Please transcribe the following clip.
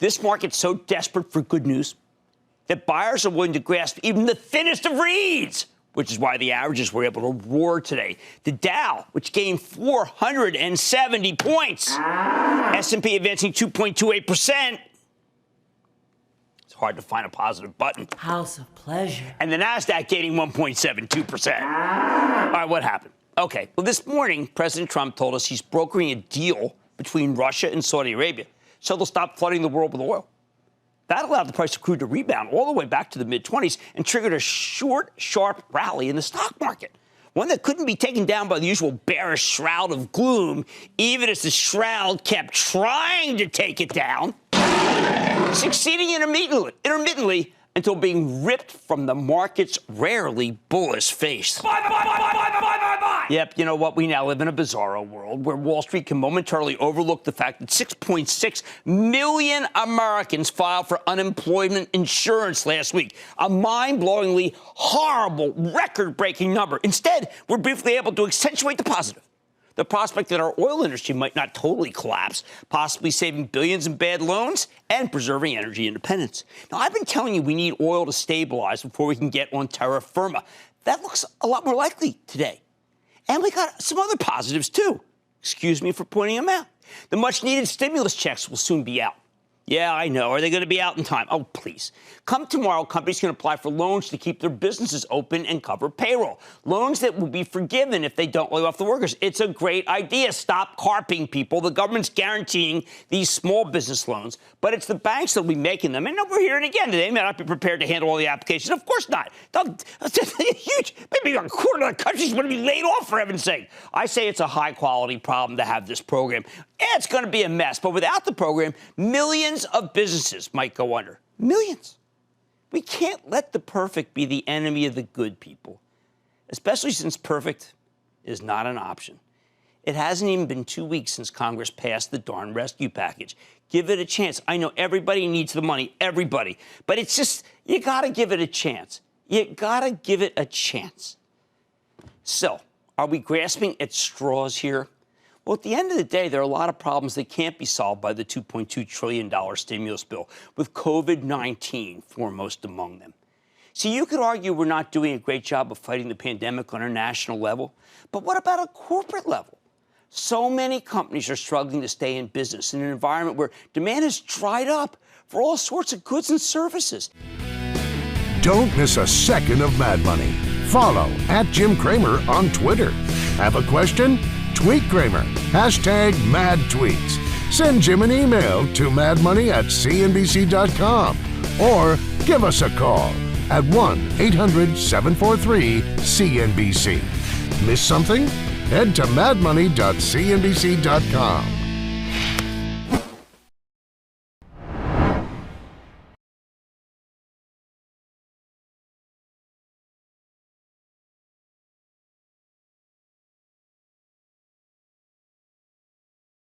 This market's so desperate for good news that buyers are willing to grasp even the thinnest of reeds, which is why the averages were able to roar today. The Dow, which gained 470 points. S&P advancing 2.28%. It's hard to find a positive button. House of pleasure. And the Nasdaq gaining 1.72%. All right, what happened? Okay, well, this morning, President Trump told us he's brokering a deal between Russia and Saudi Arabia, so they'll stop flooding the world with oil. That allowed the price of crude to rebound all the way back to the mid-20s and triggered a short, sharp rally in the stock market, one that couldn't be taken down by the usual bearish shroud of gloom, even as the shroud kept trying to take it down, succeeding intermittently until being ripped from the market's rarely bullish face. Yep, you know what? We now live in a bizarro world where Wall Street can momentarily overlook the fact that 6.6 million Americans filed for unemployment insurance last week. A mind-blowingly horrible, record-breaking number. Instead, we're briefly able to accentuate the positive. The prospect that our oil industry might not totally collapse, possibly saving billions in bad loans and preserving energy independence. Now, I've been telling you we need oil to stabilize before we can get on terra firma. That looks a lot more likely today. And we got some other positives, too. Excuse me for pointing them out. The much-needed stimulus checks will soon be out. Yeah, I know. Are they going to be out in time? Oh, please. Come tomorrow, companies can apply for loans to keep their businesses open and cover payroll. Loans that will be forgiven if they don't lay off the workers. It's a great idea. Stop carping people. The government's guaranteeing these small business loans, but it's the banks that will be making them. And we're hearing again today. They may not be prepared to handle all the applications. Of course not. Huge. Maybe a quarter of the country's going to be laid off, for heaven's sake. I say it's a high-quality problem to have this program. Yeah, it's going to be a mess, but without the program, millions of businesses might go under. Millions. We can't let the perfect be the enemy of the good, people, especially since perfect is not an option. It hasn't even been 2 weeks since Congress passed the darn rescue package. Give it a chance. I know everybody needs the money, everybody, but it's just, you got to give it a chance. You got to give it a chance. So, are we grasping at straws here? Well, at the end of the day, there are a lot of problems that can't be solved by the $2.2 trillion stimulus bill, with COVID-19 foremost among them. See, you could argue we're not doing a great job of fighting the pandemic on a national level, but what about a corporate level? So many companies are struggling to stay in business in an environment where demand has dried up for all sorts of goods and services. Don't miss a second of Mad Money. Follow @Jim Cramer on Twitter. Have a question? Tweet Cramer. #MadTweets. Send Jim an email to madmoney@cnbc.com or give us a call at 1-800-743-CNBC. Miss something? Head to madmoney.cnbc.com.